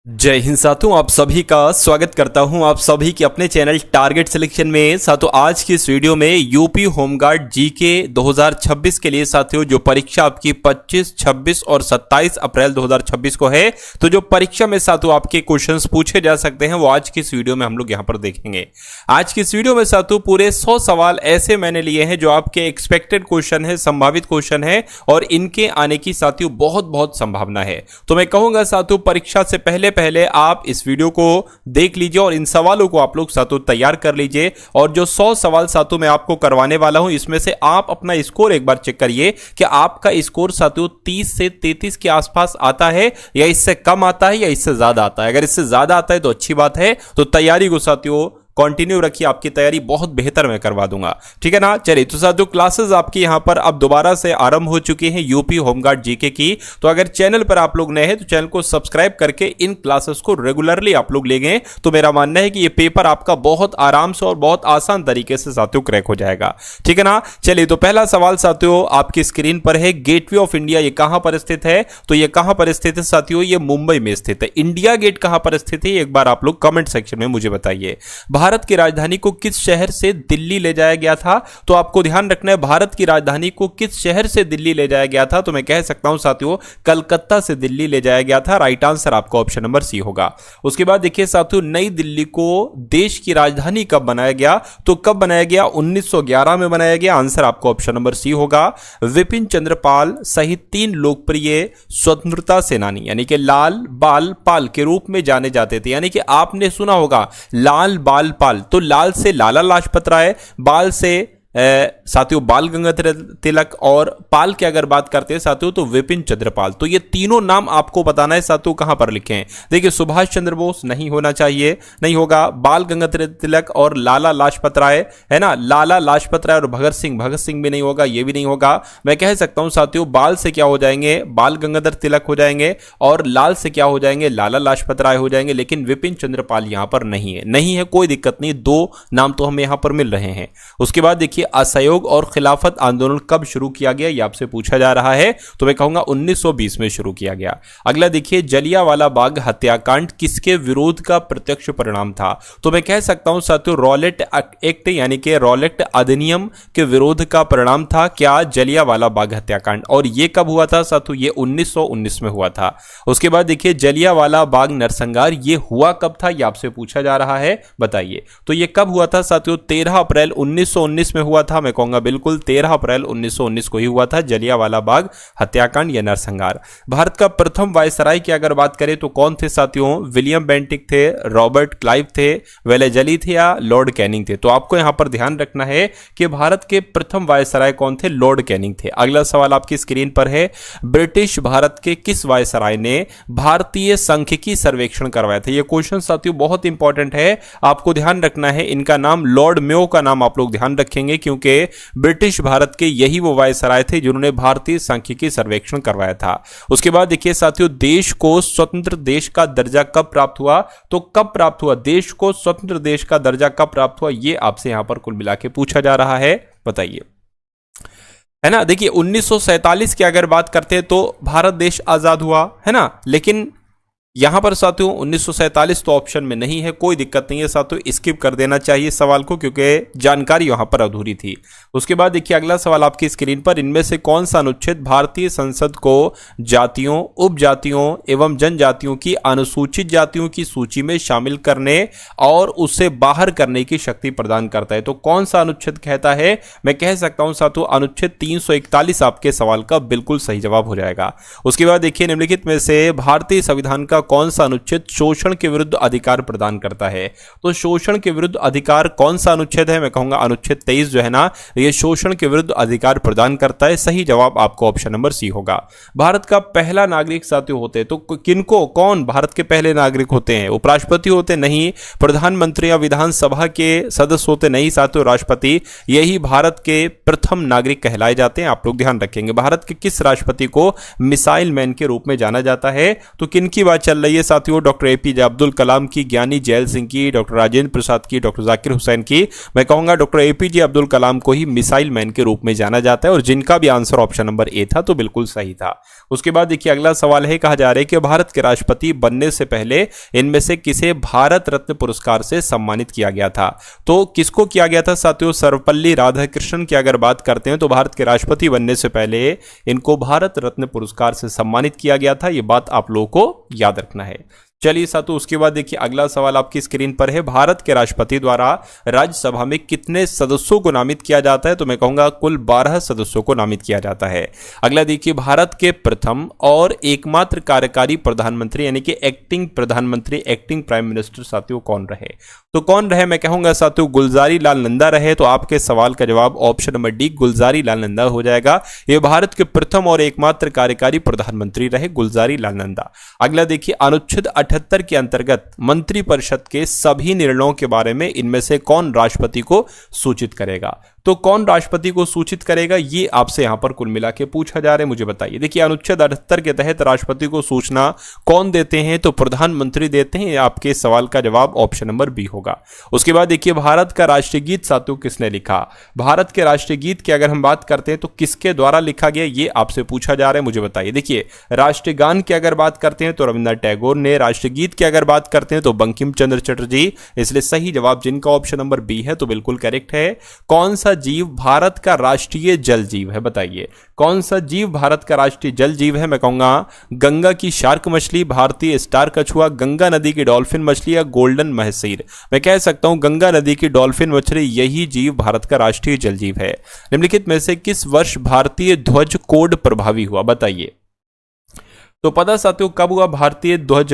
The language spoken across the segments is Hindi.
जय हिंद साथियों, आप सभी का स्वागत करता हूं आप सभी के अपने चैनल टारगेट सिलेक्शन में। साथियों, आज की इस वीडियो में यूपी होमगार्ड जीके 2026 के लिए साथियों जो परीक्षा आपकी 25, 26 और 27 अप्रैल 2026 को है, तो जो परीक्षा में साथियों आपके क्वेश्चंस पूछे जा सकते हैं वो आज की इस वीडियो में हम लोग यहां पर देखेंगे। आज की इस वीडियो में साथियों पूरे 100 सवाल ऐसे मैंने लिए हैं जो आपके एक्सपेक्टेड क्वेश्चन है, संभावित क्वेश्चन है और इनके आने की साथियों बहुत संभावना है। तो मैं कहूंगा साथियों परीक्षा से पहले आप इस वीडियो को देख लीजिए और इन सवालों को आप लोग साथियों तैयार कर लीजिए। और जो 100 सवाल साथियों मैं आपको करवाने वाला हूं, इसमें से आप अपना स्कोर एक बार चेक करिए कि आपका स्कोर साथियों 30 से 33 के आसपास आता है या इससे कम आता है या इससे ज्यादा आता है। अगर इससे ज्यादा आता है तो अच्छी बात है, तो तैयारी को साथियों कंटिन्यू रखिए, आपकी तैयारी बहुत बेहतर मैं करवा दूंगा, ठीक है ना। चलिए, तो साथियों क्लासेस आपकी यहां पर अब दोबारा से आरंभ हो चुकी हैं यूपी होमगार्ड जीके की। तो अगर चैनल पर आप लोग नए हैं तो चैनल को सब्सक्राइब करके इन क्लासेस को रेगुलरली आप लोग लेंगे तो मेरा मानना है कि ये पेपर आपका बहुत आराम से और बहुत आसान तरीके से साथियों क्रैक हो जाएगा, ठीक है ना। चलिए, तो पहला सवाल साथियों आपकी स्क्रीन पर है, गेटवे ऑफ इंडिया ये कहां पर स्थित है? तो ये कहां पर स्थित है साथियों? ये मुंबई में स्थित है। इंडिया गेट कहां पर स्थित है एक बार आप लोग कमेंट सेक्शन में मुझे बताइए। भारत की राजधानी को किस शहर से दिल्ली ले जाया गया था? तो आपको ध्यान रखना है भारत की राजधानी को किस शहर से दिल्ली ले जाया गया था। तो मैं कह सकता हूं साथियों कलकत्ता से दिल्ली ले जाया गया था। राइट आंसर आपका ऑप्शन नंबर सी होगा। उसके बाद देखिए साथियों, नई दिल्ली को देश की राजधानी कब बनाया गया? तो कब बनाया गया? 1911 में बनाया गया। आंसर आपका ऑप्शन नंबर सी होगा। विपिन चंद्र पाल सहित 3 लोकप्रिय स्वतंत्रता सेनानी यानी कि लाल बाल पाल के रूप में जाने जाते थे, यानी कि आपने सुना होगा लाल बाल पाल। तो लाल से लाला लाजपत राय, बाल से साथियों बाल गंगाधर तिलक और पाल की अगर बात करते हैं साथियों तो विपिन चंद्र पाल। तो ये तीनों नाम आपको बताना है साथियों कहां पर लिखे हैं। देखिए, सुभाष चंद्र बोस नहीं होना चाहिए, नहीं होगा। बाल गंगाधर तिलक और लाला लाजपत राय है ना, लाला लाजपत राय और भगत सिंह भी नहीं होगा, ये भी नहीं होगा। मैं कह सकता हूं साथियों बाल से क्या हो जाएंगे? बाल गंगाधर तिलक हो जाएंगे और लाल से क्या हो जाएंगे? लाला लाजपत राय हो जाएंगे। लेकिन विपिन चंद्र पाल यहां पर नहीं है, कोई दिक्कत नहीं, 2 नाम तो हमें यहां पर मिल रहे हैं। उसके बाद देखिए, असहयोग और खिलाफत आंदोलन कब शुरू किया गया? यह आपसे पूछा जा रहा है। तो मैं कहूंगा 1920 में शुरू किया गया। अगला देखिए, जलियांवाला बाग हत्याकांड किसके विरोध का प्रत्यक्ष परिणाम था? तो मैं कह सकता हूं साथियों रॉलेट एक्ट यानी कि रॉलेट अधिनियम के विरोध का परिणाम था क्या? जलियांवाला बाग हत्याकांड। और यह कब हुआ था साथियों? यह 1919 में हुआ था। उसके बाद देखिए, जलियांवाला बाग नरसंहार यह हुआ कब था? यह आपसे पूछा जा रहा है, बताइए। तो यह कब हुआ था साथियों? 13 अप्रैल 1919 में हुआ था। मैं कहूंगा बिल्कुल 13 अप्रैल 1919 को ही हुआ था जलियांवाला बाग हत्याकांड या नरसंहार। भारत का प्रथम वायसराय की अगर बात करें तो कौन थे साथियों? विलियम बेंटिक थे, रॉबर्ट क्लाइव थे, वेलेजली थे या लॉर्ड कैनिंग थे? तो आपको यहां पर ध्यान रखना है कि भारत के प्रथम वायसराय कौन थे? लॉर्ड कैनिंग थे। अगला सवाल आपकी स्क्रीन पर है, ब्रिटिश भारत के किस वायसराय ने भारतीय सांख्यिकी सर्वेक्षण करवाया था? यह क्वेश्चन साथियों बहुत इंपॉर्टेंट है, आपको ध्यान रखना है। इनका नाम लॉर्ड मेयो का नाम आप लोग ध्यान रखेंगे क्योंकि ब्रिटिश भारत के यही वो वायसराय थे जिन्होंने भारतीय सांख्यिकी सर्वेक्षण करवाया था। उसके बाद देखिए साथियों, देश को स्वतंत्र देश का दर्जा कब प्राप्त हुआ? तो कब प्राप्त हुआ? देश को स्वतंत्र देश का दर्जा कब प्राप्त हुआ? यह आपसे यहां पर कुल मिला के पूछा जा रहा है, बताइए, है ना। देखिए 1947 की अगर बात करते हैं तो भारत देश आजाद हुआ, है ना। लेकिन यहां पर साथियों 1947 तो ऑप्शन में नहीं है, कोई दिक्कत नहीं है साथियों, स्किप कर देना चाहिए सवाल को क्योंकि जानकारी यहां पर अधूरी थी। उसके बाद देखिए अगला सवाल आपकी स्क्रीन पर, इनमें से कौन सा अनुच्छेद भारतीय संसद को जातियों, उपजातियों एवं जनजातियों की अनुसूचित जातियों की सूची में शामिल करने और उसे बाहर करने की शक्ति प्रदान करता है? तो कौन सा अनुच्छेद कहता है? मैं कह सकता हूं साथियों अनुच्छेद 341 आपके सवाल का बिल्कुल सही जवाब हो जाएगा। उसके बाद देखिए, निम्नलिखित में से भारतीय संविधान का कौन सा अनुच्छेद शोषण के विरुद्ध अधिकार प्रदान करता है? तो शोषण के विरुद्ध अधिकार कौन सा अनुच्छेद है? मैं कहूंगा अनुच्छेद 23 जो है ना, यह शोषण के विरुद्ध अधिकार प्रदान करता है। सही जवाब आपको ऑप्शन नंबर सी होगा। भारत का पहला नागरिक साथियों होते तो किनको, कौन भारत के पहले नागरिक होते हैं? उपराष्ट्रपति होते नहीं, प्रधानमंत्री या विधानसभा के सदस्य होते नहीं साथियों, राष्ट्रपति यही भारत के प्रथम नागरिक कहलाए जाते हैं। आप लोग ध्यान रखेंगे। भारत के किस राष्ट्रपति को मिसाइल मैन के रूप में जाना जाता है? तो किनकी बात चल रही है साथियों डॉक्टर एपीजे अब्दुल कलाम की, ज्ञानी जैल सिंह की, डॉक्टर राजेंद्र प्रसाद की, डॉक्टर जाकिर हुसैन की, मैं कहूंगा डॉक्टर एपीजे अब्दुल कलाम को ही मिसाइल मैन के रूप में जाना जाता है और जिनका भी आंसर ऑप्शन नंबर ए था तो बिल्कुल सही था। उसके बाद देखिए अगला सवाल है, कहा जा रहा है कि भारत के राष्ट्रपति बनने से पहले इनमें से किसे भारत रत्न पुरस्कार से सम्मानित किया गया था? तो किसको किया गया था साथियों? सर्वपल्ली राधाकृष्णन की अगर बात करते हैं तो भारत के राष्ट्रपति बनने से पहले इनको भारत रत्न पुरस्कार से सम्मानित किया गया था। यह बात आप लोगों को याद रखना है। चलिए साथियों उसके बाद देखिए अगला सवाल आपकी स्क्रीन पर है, भारत के राष्ट्रपति द्वारा राज्यसभा में कितने सदस्यों को नामित किया जाता है? तो मैं कहूंगा कुल 12 सदस्यों को नामित किया जाता है। अगला देखिए भारत के प्रथम और एकमात्र कार्यकारी प्रधानमंत्री यानी कि एक्टिंग प्रधानमंत्री, एक्टिंग प्राइम मिनिस्टर साथियों कौन रहे? तो कौन रहे? मैं कहूंगा साथियों गुलजारी लाल नंदा रहे। तो आपके सवाल का जवाब option number D Gulzari Lal Nanda हो जाएगा। ये भारत के प्रथम और एकमात्र कार्यकारी प्रधानमंत्री रहे गुलजारी लाल नंदा। अगला देखिए अनुच्छेद 78 के अंतर्गत मंत्रिपरिषद के सभी निर्णयों के बारे में इनमें से कौन राष्ट्रपति को सूचित करेगा? तो कौन राष्ट्रपति को सूचित करेगा ये आपसे यहां पर कुल मिला के पूछा जा रहा है, मुझे बताइए। देखिए अनुच्छेद 78 के तहत राष्ट्रपति को सूचना कौन देते हैं? तो प्रधानमंत्री देते हैं। आपके सवाल का जवाब ऑप्शन नंबर बी होगा। उसके बाद देखिए भारत का राष्ट्रीय गीत साथियों किसने लिखा? भारत के राष्ट्रीय गीत की अगर हम बात करते हैं तो किसके द्वारा लिखा गया ये आपसे पूछा जा रहा है, मुझे बताइए। देखिए राष्ट्रीय गान की अगर बात करते हैं तो रविन्द्रनाथ टैगोर ने, राष्ट्रीय गीत की अगर बात करते हैं तो बंकिम चंद्र चटर्जी। इसलिए सही जवाब जिनका ऑप्शन नंबर बी है तो बिल्कुल करेक्ट है। कौन सा जीव भारत का राष्ट्रीय जल जीव है? बताइए कौन सा जीव भारत का राष्ट्रीय जल जीव है? मैं कहूंगा गंगा की शार्क मछली, भारतीय स्टार कछुआ, गंगा नदी की डॉल्फिन मछली या गोल्डन महसीर। मैं कह सकता हूं गंगा नदी की डॉल्फिन मछली यही जीव भारत का राष्ट्रीय जल जीव है। निम्नलिखित में से किस वर्ष भारतीय ध्वज कोड प्रभावी हुआ? बताइए। तो पता साथियों कब हुआ भारतीय ध्वज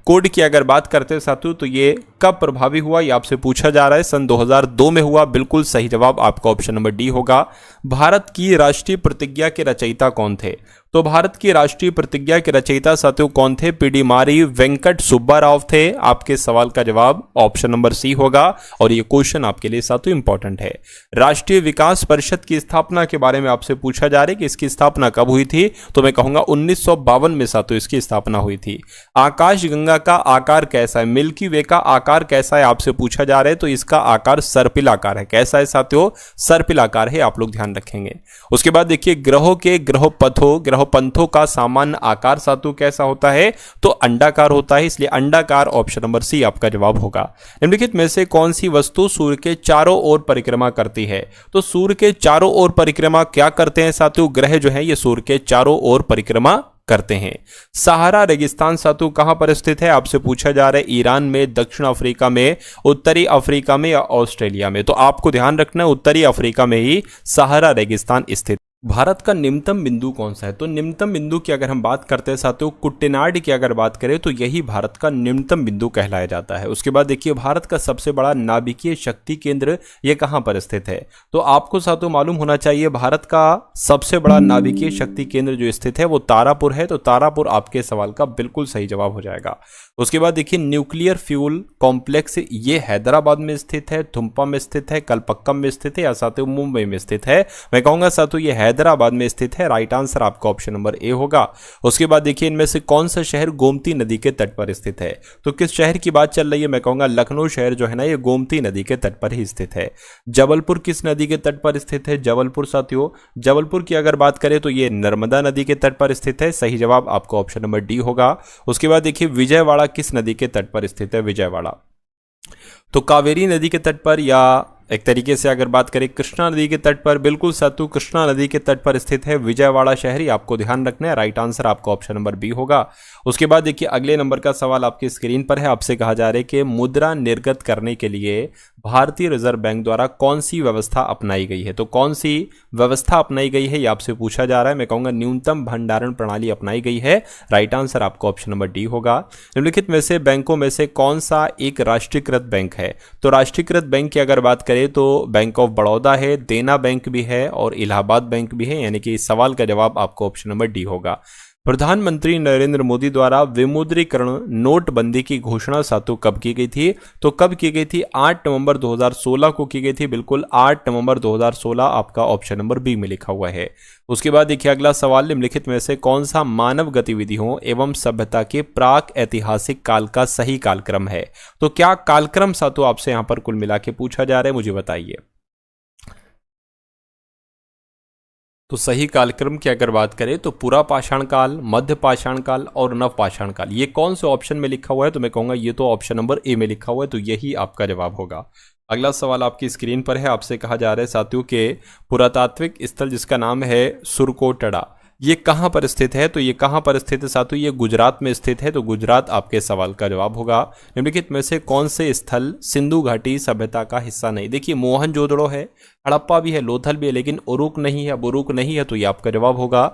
कोड की अगर बात करते हैं साथियों तो ये कब प्रभावी हुआ ये आपसे पूछा जा रहा है। सन 2002 में हुआ। बिल्कुल सही जवाब आपका ऑप्शन नंबर डी होगा। भारत की राष्ट्रीय प्रतिज्ञा के रचयिता कौन थे? तो भारत की राष्ट्रीय प्रतिज्ञा के रचयिता साथियों कौन थे? पीडीमारी वेंकट सुब्बा राव थे। आपके सवाल का जवाब ऑप्शन नंबर सी होगा और ये क्वेश्चन आपके लिए साथियों इंपॉर्टेंट है। राष्ट्रीय विकास परिषद की स्थापना के बारे में आपसे पूछा जा रहा है कि इसकी स्थापना कब हुई थी? तो मैं कहूंगा 1952 में साथियों इसकी स्थापना हुई थी। आकाशगंगा का आकार कैसा है? मिल्की वे का आकार कैसा है आपसे पूछा जा रहा है। तो इसका आकार सर्पिल आकार है। कैसा है साथियों? सर्पिल आकार है, आप लोग ध्यान रखेंगे। उसके बाद देखिए ग्रहों के ग्रह पंथों का सामान्य आकार सातु कैसा होता है? तो अंडाकार होता है। इसलिए अंडाकार ऑप्शन नंबर सी आपका जवाब होगा। निम्नलिखित में से कौन सी वस्तु सूर्य के चारों ओर परिक्रमा करती है? तो सूर्य के चारों ओर परिक्रमा क्या करते हैं साथियों? ग्रह जो है ये सूर्य के चारों ओर परिक्रमा करते हैं। सहारा रेगिस्तान सातु कहां पर स्थित है आपसे पूछा जा रहा है? ईरान में, दक्षिण अफ्रीका में, उत्तरी अफ्रीका में या ऑस्ट्रेलिया में? तो आपको ध्यान रखना है उत्तरी अफ्रीका में ही सहारा रेगिस्तान स्थित। भारत का निम्नतम बिंदु कौन सा है? तो निम्नतम बिंदु की अगर हम बात करते हैं साथियों कुट्टेनाड की अगर बात करें तो यही भारत का निम्नतम बिंदु कहलाया जाता है। उसके बाद देखिए भारत का सबसे बड़ा नाभिकीय शक्ति केंद्र ये कहां पर स्थित है? तो आपको साथियों मालूम होना चाहिए भारत का सबसे बड़ा नाभिकीय शक्ति केंद्र जो स्थित है वो तारापुर है। तो तारापुर आपके सवाल का बिल्कुल सही जवाब हो जाएगा। उसके बाद देखिए न्यूक्लियर फ्यूल कॉम्प्लेक्स ये हैदराबाद में स्थित है, थुम्पा में स्थित है, कलपक्कम में स्थित है या साथियों मुंबई में स्थित है? मैं कहूंगा साथियों ये हैदराबाद में स्थित है। राइट आंसर आपका ऑप्शन नंबर ए होगा। उसके बाद देखिए इनमें से कौन सा शहर गोमती नदी के तट पर स्थित है? तो किस शहर की बात चल रही है? मैं कहूंगा लखनऊ शहर जो है ना ये गोमती नदी के तट पर ही स्थित है। जबलपुर किस नदी के तट पर स्थित है? जबलपुर साथियों जबलपुर की अगर बात करें तो ये नर्मदा नदी के तट पर स्थित है। सही जवाब आपका ऑप्शन नंबर डी होगा। उसके बाद देखिए विजयवाड़ा किस नदी के तट पर स्थित है? विजयवाड़ा तो कावेरी नदी के तट पर या एक तरीके से अगर बात करें कृष्णा नदी के तट पर? बिल्कुल सातु कृष्णा नदी के तट पर स्थित है विजयवाड़ा शहर। ही आपको ध्यान रखना है। राइट आंसर आपका ऑप्शन नंबर बी होगा। उसके बाद देखिए अगले नंबर का सवाल आपकी स्क्रीन पर है। आपसे कहा जा रहा है कि मुद्रा निर्गत करने के लिए भारतीय रिजर्व बैंक द्वारा कौन सी व्यवस्था अपनाई गई है? तो कौन सी व्यवस्था अपनाई गई है ये आपसे पूछा जा रहा है। मैं कहूंगा न्यूनतम भंडारण प्रणाली अपनाई गई है। राइट आंसर आपका ऑप्शन नंबर डी होगा। निम्नलिखित में से बैंकों में से कौन सा एक राष्ट्रीयकृत बैंक है? तो राष्ट्रीयकृत बैंक की अगर बात करें तो बैंक ऑफ बड़ौदा है, देना बैंक भी है और इलाहाबाद बैंक भी है। यानी कि इस सवाल का जवाब आपको ऑप्शन नंबर डी होगा। प्रधानमंत्री नरेंद्र मोदी द्वारा विमुद्रीकरण नोटबंदी की घोषणा साथियों कब की गई थी? तो कब की गई थी? 8 नवंबर 2016 को की गई थी। बिल्कुल 8 नवंबर 2016 आपका ऑप्शन नंबर बी में लिखा हुआ है। उसके बाद देखिए अगला सवाल, निम्नलिखित में से कौन सा मानव गतिविधियों एवं सभ्यता के प्राक ऐतिहासिक काल का सही कालक्रम है? तो क्या कालक्रम साथियों आपसे यहां पर कुल मिला के पूछा जा रहा है, मुझे बताइए। तो सही कालक्रम की अगर बात करें तो पूरा पाषाण काल, मध्य पाषाण काल और नव पाषाण काल, ये कौन से ऑप्शन में लिखा हुआ है? तो मैं कहूंगा ये तो ऑप्शन नंबर ए में लिखा हुआ है, तो यही आपका जवाब होगा। अगला सवाल आपकी स्क्रीन पर है, आपसे कहा जा रहा है साथियों के पुरातात्विक स्थल जिसका नाम है सुरकोटड़ा, ये कहां पर स्थित है? तो ये कहां पर स्थित है साथियों? ये गुजरात में स्थित है, तो गुजरात आपके सवाल का जवाब होगा। निम्नलिखित में से कौन से स्थल सिंधु घाटी सभ्यता का हिस्सा नहीं? देखिए मोहनजोदड़ो है, हड़प्पा भी है, लोथल भी है, लेकिन उरुक नहीं है। अब उरुक नहीं है तो ये आपका जवाब होगा।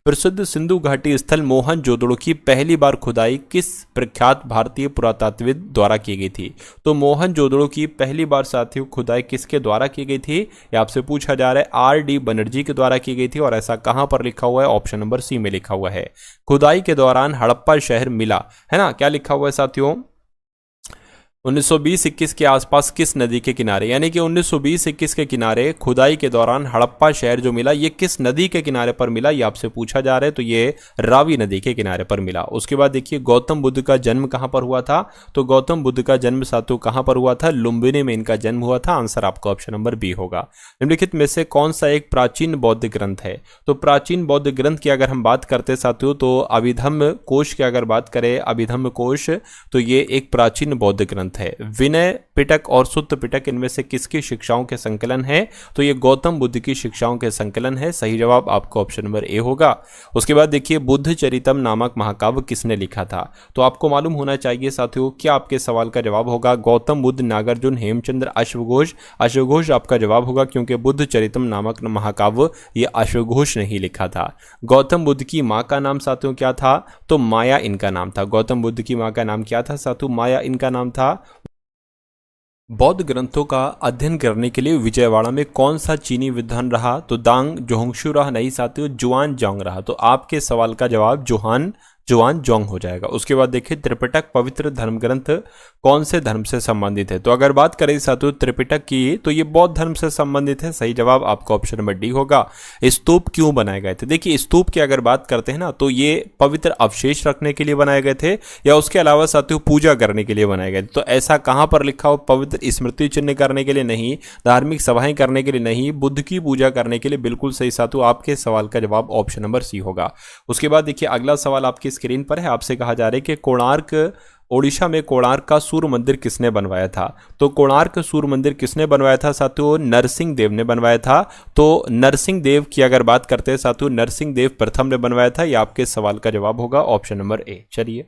प्रसिद्ध सिंधु घाटी स्थल मोहनजोदड़ो की पहली बार खुदाई किस प्रख्यात भारतीय पुरातत्वविद द्वारा की गई थी? तो मोहनजोदड़ो की पहली बार साथियों खुदाई किसके द्वारा की गई थी? ये आपसे पूछा जा रहा है। आर.डी. बनर्जी के द्वारा की गई थी, और ऐसा कहां पर लिखा हुआ है? ऑप्शन नंबर सी में लिखा हुआ है। खुदाई के दौरान हड़प्पा शहर मिला, है ना? क्या लिखा हुआ है साथियों? 1920-21 के आसपास किस नदी के किनारे, यानी कि 1920-21 के किनारे खुदाई के दौरान हड़प्पा शहर जो मिला, ये किस नदी के किनारे पर मिला? ये आपसे पूछा जा रहा है। तो ये रावी नदी के किनारे पर मिला। उसके बाद देखिए गौतम बुद्ध का जन्म कहां पर हुआ था? तो गौतम बुद्ध का जन्म साथियों कहां पर हुआ था? लुम्बिनी में इनका जन्म हुआ था। आंसर आपका ऑप्शन नंबर बी होगा। निम्नलिखित में से कौन सा एक प्राचीन बौद्ध ग्रंथ है? तो प्राचीन बौद्ध ग्रंथ की अगर हम बात करते साथियों तो अभिधम्म कोश की अगर बात करें, अभिधम्म कोश, तो ये एक प्राचीन बौद्ध ग्रंथ है। विनय पिटक और सुत्त पिटक इनमें से किसकी शिक्षाओं के संकलन है? तो ये गौतम बुद्ध की शिक्षाओं के संकलन है। सही जवाब आपका ऑप्शन नंबर ए होगा। उसके बाद देखिए बुद्ध चरितम नामक महाकाव्य किसने लिखा था? तो आपको मालूम होना चाहिए साथियों, क्या आपके सवाल का जवाब होगा? गौतम बुद्ध, नागार्जुन, हेमचंद्र, अश्वघोष। अश्वघोष आपका जवाब होगा, क्योंकि बुद्ध चरितम नामक महाकाव्य ये अश्वघोष ने ही लिखा था। गौतम बुद्ध की माँ का नाम साथियों क्या था? तो माया इनका नाम था। गौतम बुद्ध की माँ का नाम क्या था साथियों? माया इनका नाम था। बौद्ध ग्रंथों का अध्ययन करने के लिए विजयवाड़ा में कौन सा चीनी विद्वान रहा? तो दांग जोंगशू रहा नहीं साथियों, जुआन जोंग रहा। तो आपके सवाल का जवाब जुआन जोंग हो जाएगा। उसके बाद देखिए त्रिपिटक पवित्र धर्म ग्रंथ कौन से धर्म से संबंधित है? तो अगर बात करें साथियों त्रिपिटक की, तो ये बौद्ध धर्म से संबंधित है। सही जवाब आपका ऑप्शन नंबर डी होगा। स्तूप क्यों बनाए गए थे? देखिए स्तूप की अगर बात करते हैं ना, तो ये पवित्र अवशेष रखने के लिए बनाए गए थे, या उसके अलावा साथियों पूजा करने के लिए बनाए गए थे। तो ऐसा कहां पर लिखा हो? पवित्र स्मृति चिन्ह करने के लिए नहीं, धार्मिक सभाएं करने के लिए नहीं, बुद्ध की पूजा करने के लिए। बिल्कुल सही साथियों, आपके सवाल का जवाब ऑप्शन नंबर सी होगा। उसके बाद देखिए अगला सवाल आपकी स्क्रीन पर है, आपसे कहा जा रहा है कि कोणार्क, ओडिशा में कोणार्क का सूर्य मंदिर किसने बनवाया था? तो कोणार्क सूर्य मंदिर किसने बनवाया था साथियों? नरसिंह देव ने बनवाया था। तो नरसिंह देव की अगर बात करते हैं साथियों, नरसिंह देव प्रथम ने बनवाया था। यह आपके सवाल का जवाब होगा ऑप्शन नंबर ए। चलिए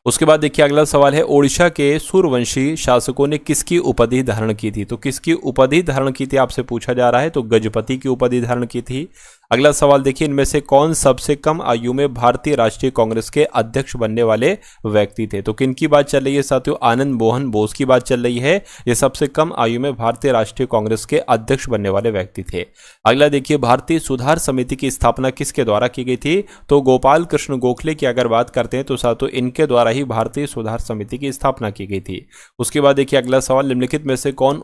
उसके बाद देखिए अगला सवाल है, ओडिशा के सूर्यवंशी शासकों ने किसकी उपाधि धारण की थी? तो किसकी उपाधि धारण की थी आपसे पूछा जा रहा है। तो गजपति की उपाधि धारण की थी। अगला सवाल देखिए, इनमें से कौन सबसे कम आयु में भारतीय राष्ट्रीय कांग्रेस के अध्यक्ष बनने वाले व्यक्ति थे? तो किन की बात चल रही है साथियों? आनंद मोहन बोस की बात चल रही है। ये सबसे कम आयु में भारतीय राष्ट्रीय कांग्रेस के अध्यक्ष बनने वाले व्यक्ति थे। अगला देखिए, भारतीय सुधार समिति की स्थापना किसके द्वारा की गई थी? तो गोपाल कृष्ण गोखले की अगर बात करते हैं तो साथियों इनके द्वारा ही भारतीय सुधार समिति की स्थापना की गई थी। उसके बाद देखिए अगला सवाल, निम्नलिखित में से कौन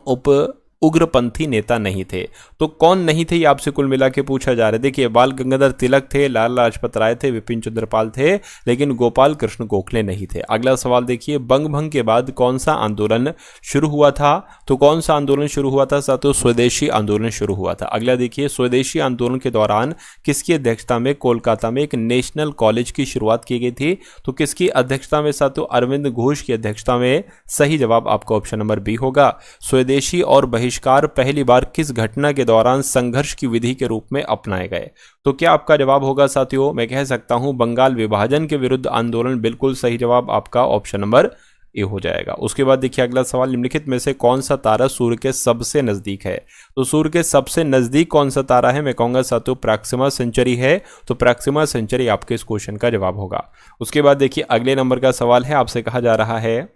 उग्रपंथी नेता नहीं थे? तो कौन नहीं थे ये आपसे कुल मिला के पूछा जा रहा है। देखिए बाल गंगाधर तिलक थे, लाला लाजपत राय थे, विपिन चंद्रपाल थे, लेकिन गोपाल कृष्ण गोखले नहीं थे। अगला सवाल देखिए, बंग भंग के बाद कौन सा आंदोलन शुरू हुआ था? तो कौन सा आंदोलन शुरू हुआ था साथियों? स्वदेशी आंदोलन शुरू हुआ था। अगला देखिए, स्वदेशी आंदोलन के दौरान किसकी अध्यक्षता में कोलकाता में एक नेशनल कॉलेज की शुरुआत की गई थी? तो किसकी अध्यक्षता में साथियों? अरविंद घोष की अध्यक्षता में। सही जवाब आपका ऑप्शन नंबर बी होगा। स्वदेशी और बहिष्कार पहली बार किस घटना के दौरान संघर्ष की विधि के रूप में अपनाए गए? तो क्या आपका जवाब होगा साथियों? मैं कह सकता हूं बंगाल विभाजन के विरुद्ध आंदोलन। बिल्कुल सही जवाब आपका ऑप्शन नंबर ए हो जाएगा। उसके बाद देखिए अगला सवाल, निम्नलिखित में से कौन सा तारा सूर्य के सबसे नजदीक है? तो सूर्य के सबसे नजदीक कौन सा तारा है? मैं कहूंगा साथियों प्रॉक्सिमा सेंचुरी है। तो प्रॉक्सिमा सेंचुरी आपके इस क्वेश्चन का जवाब होगा। उसके बाद देखिए अगले नंबर का सवाल है, आपसे कहा जा रहा है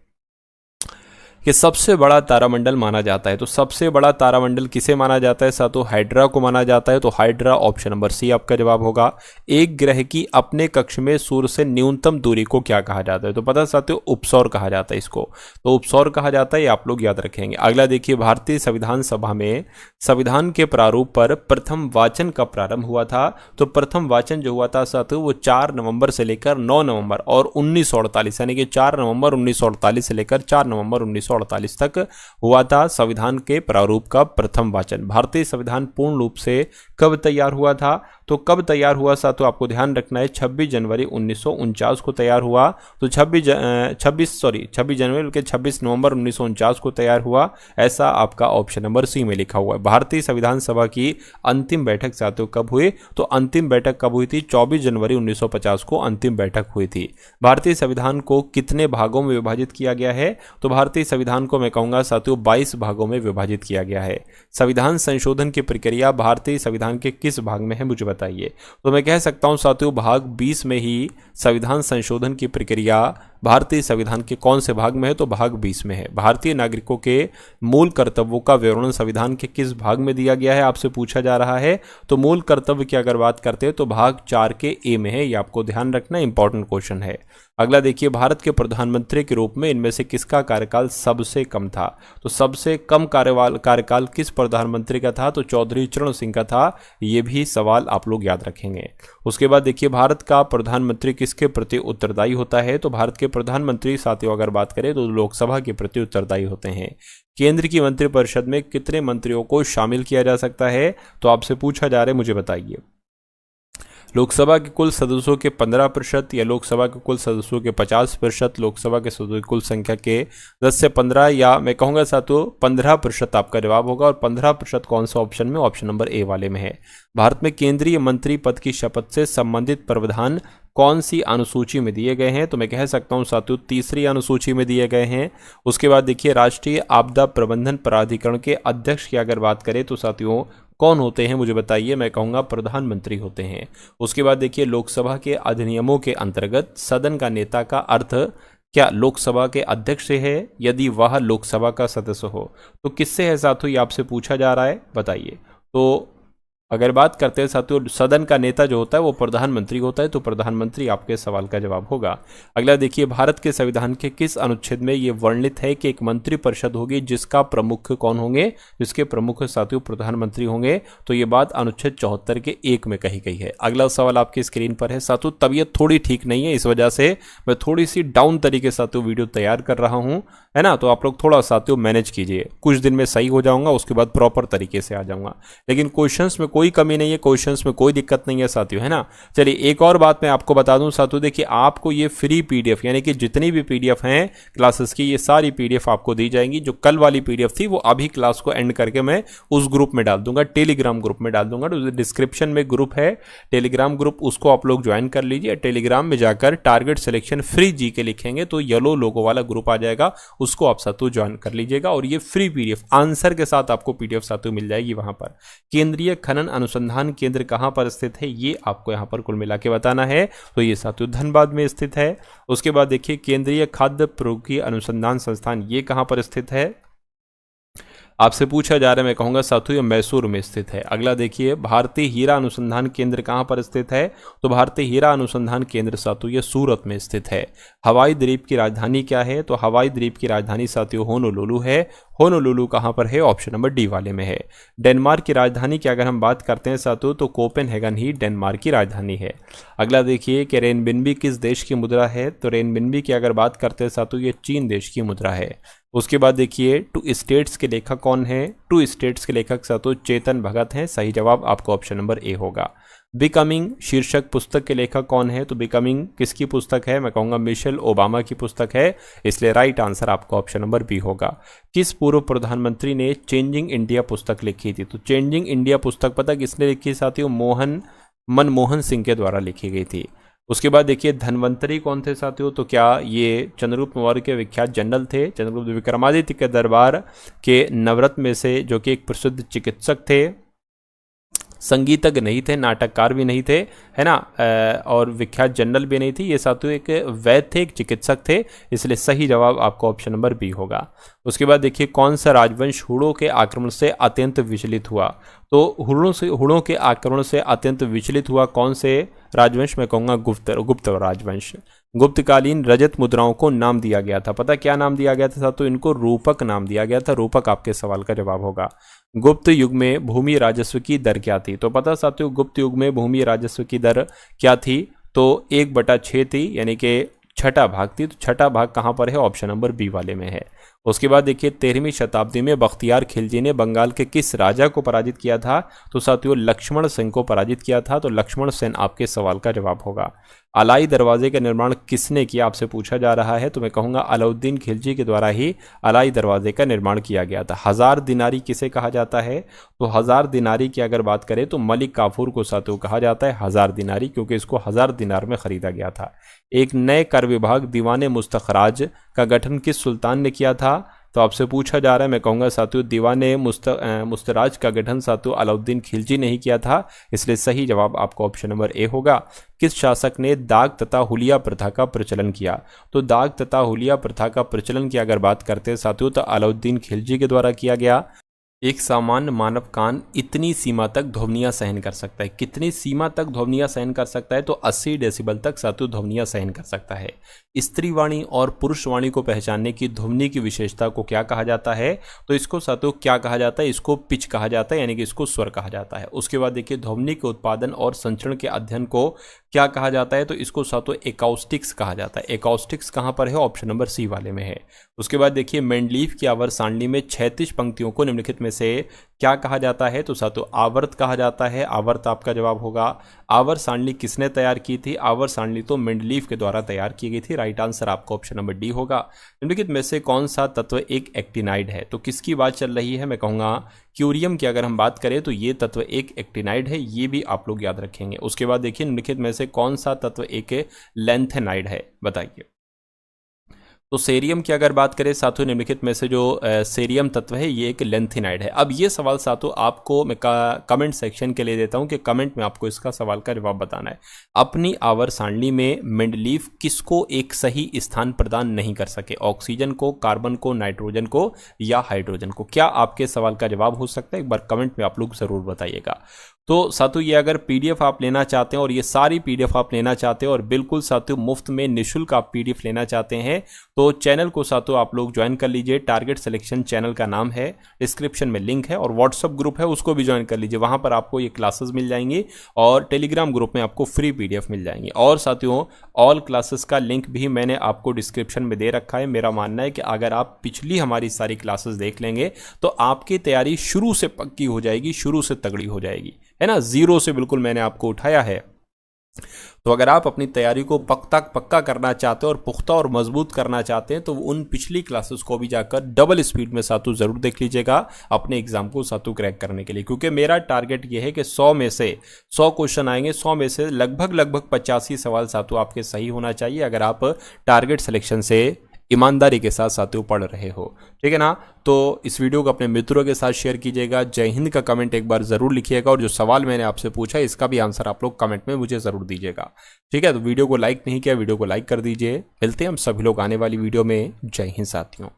कि सबसे बड़ा तारामंडल माना जाता है। तो सबसे बड़ा तारामंडल किसे माना जाता है साथियों? हाइड्रा को माना जाता है। तो हाइड्रा ऑप्शन नंबर सी आपका जवाब होगा। एक ग्रह की अपने कक्ष में सूर्य से न्यूनतम दूरी को क्या कहा जाता है? तो पता साथियों उपसौर कहा जाता है इसको। तो उपसौर कहा जाता है, ये आप लोग याद रखेंगे। अगला देखिए, भारतीय संविधान सभा में संविधान के प्रारूप पर प्रथम वाचन कब प्रारंभ हुआ था? तो प्रथम वाचन जो हुआ था साथियों वो 4 नवंबर से लेकर 9 नवंबर और 1948, यानी कि 4 नवंबर 1948 से लेकर 4 नवंबर 1948 तक हुआ था संविधान के प्रारूप का प्रथम वाचन। भारतीय संविधान पूर्ण रूप से कब तैयार हुआ था? तो कब तैयार हुआ साथियों आपको ध्यान रखना है, 26 जनवरी 1949 को तैयार हुआ। तो 26 जनवरी बल्कि 26 नवंबर 1949 को तैयार हुआ, ऐसा आपका ऑप्शन नंबर सी में लिखा हुआ है। भारतीय संविधान सभा की अंतिम बैठक साथियों कब हुई? तो अंतिम बैठक कब हुई थी? 24 जनवरी 1950 को अंतिम बैठक हुई थी। भारतीय संविधान को कितने भागों में विभाजित किया गया है? तो भारतीय संविधान को मैं कहूंगा साथियों 22 भागों में विभाजित किया गया है। संविधान संशोधन की प्रक्रिया भारतीय संविधान के किस भाग में है, मुझे बताइए। तो मैं कह सकता हूं साथियों भाग 20 में ही संविधान संशोधन की प्रक्रिया भारतीय संविधान के कौन से भाग में है? तो भाग 20 में है। भारतीय नागरिकों के मूल कर्तव्यों का विवरण संविधान के किस भाग में दिया गया है, आपसे पूछा जा रहा है। तो मूल कर्तव्य की अगर बात करते हैं तो भाग 4 के ए में है, ये आपको ध्यान रखना, इंपॉर्टेंट क्वेश्चन है। अगला देखिए, भारत के प्रधानमंत्री के रूप में इनमें से किसका कार्यकाल सबसे कम था? तो सबसे कम कार्यकाल किस प्रधानमंत्री का था? तो चौधरी चरण सिंह का था। ये भी सवाल आप लोग याद रखेंगे। उसके बाद देखिए, भारत का प्रधानमंत्री किसके प्रति उत्तरदायी होता है? तो भारत के प्रधानमंत्री साथियों अगर बात करें तो लोकसभा के प्रति उत्तरदायी होते हैं। केंद्र की मंत्रिपरिषद में कितने मंत्रियों को शामिल किया जा सकता है? तो आपसे पूछा जा रहा है, मुझे बताइए। लोकसभा के कुल सदस्यों के 15% या लोकसभा के कुल सदस्यों के 50%, लोकसभा के सदस्यों की कुल संख्या के 10 से 15, या मैं कहूँगा साथियों 15% आपका जवाब होगा। और 15% कौन सा ऑप्शन में? ऑप्शन नंबर ए वाले में है। भारत में केंद्रीय मंत्री पद की शपथ से संबंधित प्रावधान कौन सी अनुसूची में दिए गए हैं? तो मैं कह सकता हूं साथियों तीसरी अनुसूची में दिए गए हैं। उसके बाद देखिए, राष्ट्रीय आपदा प्रबंधन प्राधिकरण के अध्यक्ष की अगर बात करें तो साथियों कौन होते हैं, मुझे बताइए। मैं कहूंगा प्रधानमंत्री होते हैं। उसके बाद देखिए, लोकसभा के अधिनियमों के अंतर्गत सदन का नेता का अर्थ क्या लोकसभा के अध्यक्ष से है? यदि वह लोकसभा का सदस्य हो तो किससे है साथियों, ये आपसे पूछा जा रहा है, बताइए। तो अगर बात करते हैं साथियों, सदन का नेता जो होता है वो प्रधानमंत्री होता है। तो प्रधानमंत्री आपके सवाल का जवाब होगा। अगला देखिए, भारत के संविधान के किस अनुच्छेद में ये वर्णित है कि एक मंत्रिपरिषद होगी जिसका प्रमुख कौन होंगे? जिसके प्रमुख साथियों प्रधानमंत्री होंगे। तो ये बात अनुच्छेद 74 के 1 में कही गई है। अगला सवाल आपकी स्क्रीन पर है साथियों। तबीयत थोड़ी ठीक नहीं है, इस वजह से मैं थोड़ी सी डाउन तरीके से साथियों वीडियो तैयार कर रहा हूँ, है ना। तो आप लोग थोड़ा साथियों मैनेज कीजिए, कुछ दिन में सही हो जाऊंगा, उसके बाद प्रॉपर तरीके से आ जाऊंगा। लेकिन क्वेश्चंस में कोई कमी नहीं है, क्वेश्चंस में कोई दिक्कत नहीं है साथियों, है ना। चलिए एक और बात मैं आपको बता दूं साथियों, देखिए आपको ये फ्री पीडीएफ, यानी कि जितनी भी पीडीएफ हैं क्लासेस की, ये सारी पीडीएफ आपको दी जाएंगी। जो कल वाली पीडीएफ थी वो अभी क्लास को एंड करके मैं उस ग्रुप में डाल दूंगा, टेलीग्राम ग्रुप में डाल दूंगा। तो डिस्क्रिप्शन में ग्रुप है टेलीग्राम ग्रुप, उसको आप लोग ज्वाइन कर लीजिए। टेलीग्राम में जाकर टारगेट सिलेक्शन फ्री जी के लिखेंगे तो येलो लोगो वाला ग्रुप आ जाएगा, उसको आप साथियों ज्वाइन कर लीजिएगा। और ये फ्री पीडीएफ आंसर के साथ आपको पीडीएफ साथियों मिल जाएगी वहां पर। केंद्रीय खनन अनुसंधान केंद्र कहां पर स्थित है, ये आपको यहां पर कुल मिला के बताना है। तो ये साथियों धनबाद में स्थित है। उसके बाद देखिए, केंद्रीय खाद्य प्रौद्योगिकी अनुसंधान संस्थान ये कहां पर स्थित है, आपसे पूछा जा रहा है। मैं कहूंगा साथियों ये मैसूर में स्थित है। अगला देखिए, भारतीय हीरा अनुसंधान केंद्र कहां पर स्थित है, तो भारतीय हीरा अनुसंधान केंद्र साथियों ये सूरत में स्थित है। हवाई द्वीप की राजधानी क्या है, तो हवाई द्वीप की राजधानी साथियों होनोलुलु है। होनोलुलु कहां पर है, ऑप्शन नंबर डी वाले में है। डेनमार्क की राजधानी की अगर हम बात करते हैं साथियों तो कोपेनहेगन ही डेनमार्क की राजधानी है। अगला देखिए कि रेनबिन्बी किस देश की मुद्रा है, तो रेनबिन्बी की अगर बात करते हैं साथियों ये चीन देश की मुद्रा है। उसके बाद देखिए, टू स्टेट्स के लेखक कौन है, टू स्टेट्स के लेखक साथियों चेतन भगत हैं। सही जवाब आपको ऑप्शन नंबर ए होगा। बिकमिंग शीर्षक पुस्तक के लेखक कौन है, तो बिकमिंग किसकी पुस्तक है, मैं कहूंगा मिशेल ओबामा की पुस्तक है, इसलिए राइट आंसर आपको ऑप्शन नंबर बी होगा। किस पूर्व प्रधानमंत्री ने चेंजिंग इंडिया पुस्तक लिखी थी, तो चेंजिंग इंडिया पुस्तक पता किसने लिखी साथियों, मनमोहन सिंह के द्वारा लिखी गई थी। उसके बाद देखिए, धन्वंतरी कौन थे साथियों, तो क्या ये चंद्रगुप्त मौर्य के विख्यात जनरल थे, चंद्रगुप्त विक्रमादित्य के दरबार के नवरत्न में से, जो कि एक प्रसिद्ध चिकित्सक थे। संगीतज्ञ नहीं थे, नाटककार भी नहीं थे, है ना, और विख्यात जनरल भी नहीं थी। ये साथियों एक वैद्य थे, एक चिकित्सक थे, इसलिए सही जवाब आपका ऑप्शन नंबर बी होगा। उसके बाद देखिए, कौन सा राजवंश हुणों के आक्रमण से अत्यंत विचलित हुआ? तो हुणों के आक्रमण से अत्यंत विचलित हुआ कौन से राजवंश? मैं कहूँगा गुप्त राजवंश। गुप्तकालीन रजत मुद्राओं को नाम दिया गया था, पता क्या नाम दिया गया था साथियों? इनको रूपक नाम दिया गया था। रूपक आपके सवाल का जवाब होगा। गुप्त युग में भूमि राजस्व की दर क्या थी? तो पता साथियों, गुप्त युग में भूमि राजस्व की दर क्या थी? तो 1/6 थी, यानी कि छठा भाग थी। तो छठा भाग कहाँ पर है? ऑप्शन नंबर बी वाले में है। उसके बाद देखिए, 13वीं शताब्दी में बख्तियार खिलजी ने बंगाल के किस राजा को पराजित किया था? तो साथियों लक्ष्मण सेन को पराजित किया था। तो लक्ष्मण सेन आपके सवाल का जवाब होगा। अलाई दरवाजे का निर्माण किसने किया? आपसे पूछा जा रहा है। तो मैं कहूँगा अलाउद्दीन खिलजी के द्वारा ही अलाई दरवाजे का निर्माण किया गया था। 1000 दिनारी किसे कहा जाता है? तो 1000 दिनारी की अगर बात करें तो मलिक काफूर को साथियों कहा जाता है 1000 दिनारी, क्योंकि इसको 1000 दिनार में खरीदा गया था। एक नए कर विभाग दीवाने मुस्तखराज का गठन किस सुल्तान ने किया था? तो आपसे पूछा जा रहा है, मैं कहूँगा साथियों दीवाने मुस्तराज का गठन साथियों अलाउद्दीन खिलजी ने ही किया था, इसलिए सही जवाब आपका ऑप्शन नंबर ए होगा। किस शासक ने दाग तथा हुलिया प्रथा का प्रचलन किया? तो दाग तथा हुलिया प्रथा का प्रचलन की अगर बात करते हैं साथियों तो अलाउद्दीन खिलजी के द्वारा किया गया। एक सामान्य मानव कान इतनी सीमा तक ध्वनियां सहन कर सकता है। कितनी सीमा तक ध्वनियां सहन कर सकता है? तो 80 डेसिबल तक साथियों ध्वनियां सहन कर सकता है। स्त्री वाणी और पुरुष वाणी को पहचानने की ध्वनि की विशेषता को क्या कहा जाता है? तो इसको साथियों क्या कहा जाता है? इसको पिच कहा जाता है, यानी कि इसको स्वर कहा जाता है। उसके बाद देखिए, ध्वनि के उत्पादन और संचरण के अध्ययन को क्या कहा जाता है? तो इसको साथियों एकॉस्टिक्स कहा जाता है। एकॉस्टिक्स कहाँ पर है? ऑप्शन नंबर सी वाले में है। उसके बाद देखिए, मेंडलीफ की आवर्त सारणी में 36 पंक्तियों को निम्नलिखित में से क्या कहा जाता है? तो साथियों आवर्त कहा जाता है। आवर्त आपका जवाब होगा। आवर्त सारणी किसने तैयार की थी? आवर्त सारणी तो मेंडलीफ के द्वारा तैयार की गई थी। राइट आंसर आपका ऑप्शन नंबर डी होगा। निम्नलिखित में से कौन सा तत्व एक एक्टिनाइड है? तो किसकी बात चल रही है? मैं कहूँगा क्यूरियम की अगर हम बात करें तो ये तत्व एक एक्टिनाइड है, ये भी आप लोग याद रखेंगे। उसके बाद देखिए, निम्नलिखित में से कौन सा तत्व एक लेंथेनाइड है? बताइए। तो सेरियम की अगर बात करें साथियों, निम्नलिखित में से जो सेरियम तत्व है ये एक लेंथिनाइड है। अब ये सवाल साथियों आपको मैं कमेंट सेक्शन के लिए देता हूं कि कमेंट में आपको इसका सवाल का जवाब बताना है। अपनी आवर्त सारणी में मेंडलीफ किसको एक सही स्थान प्रदान नहीं कर सके? ऑक्सीजन को, कार्बन को, नाइट्रोजन को या हाइड्रोजन को? क्या आपके सवाल का जवाब हो सकता है? एक बार कमेंट में आप लोग जरूर बताइएगा। तो साथियों ये अगर पीडीएफ आप लेना चाहते हैं और ये सारी पीडीएफ आप लेना चाहते हैं और बिल्कुल साथियों मुफ्त में निःशुल्क आप पीडीएफ लेना चाहते हैं तो चैनल को साथियों आप लोग ज्वाइन कर लीजिए। टारगेट सिलेक्शन चैनल का नाम है, डिस्क्रिप्शन में लिंक है, और व्हाट्सअप ग्रुप है उसको भी ज्वाइन कर लीजिए। वहां पर आपको ये क्लासेस मिल जाएंगी और टेलीग्राम ग्रुप में आपको फ्री पीडीएफ मिल जाएंगी। और साथियों ऑल क्लासेस का लिंक भी मैंने आपको डिस्क्रिप्शन में दे रखा है। मेरा मानना है कि अगर आप पिछली हमारी सारी क्लासेस देख लेंगे तो आपकी तैयारी शुरू से पक्की हो जाएगी, शुरू से तगड़ी हो जाएगी, है ना। जीरो से बिल्कुल मैंने आपको उठाया है। तो अगर आप अपनी तैयारी को पक्का करना चाहते हैं और पुख्ता और मजबूत करना चाहते हैं तो उन पिछली क्लासेस को भी जाकर डबल स्पीड में सातु जरूर देख लीजिएगा अपने एग्जाम को सातु क्रैक करने के लिए, क्योंकि मेरा टारगेट ये है कि 100 में से 100 क्वेश्चन आएंगे, 100 में से लगभग 85 सवाल सातु आपके सही होना चाहिए अगर आप टारगेट सिलेक्शन से ईमानदारी के साथ साथियों पढ़ रहे हो, ठीक है ना। तो इस वीडियो को अपने मित्रों के साथ शेयर कीजिएगा। जय हिंद का कमेंट एक बार जरूर लिखिएगा और जो सवाल मैंने आपसे पूछा इसका भी आंसर आप लोग कमेंट में मुझे जरूर दीजिएगा, ठीक है। तो वीडियो को लाइक नहीं किया, वीडियो को लाइक कर दीजिए। मिलते हैं हम सभी लोग आने वाली वीडियो में। जय हिंद साथियों।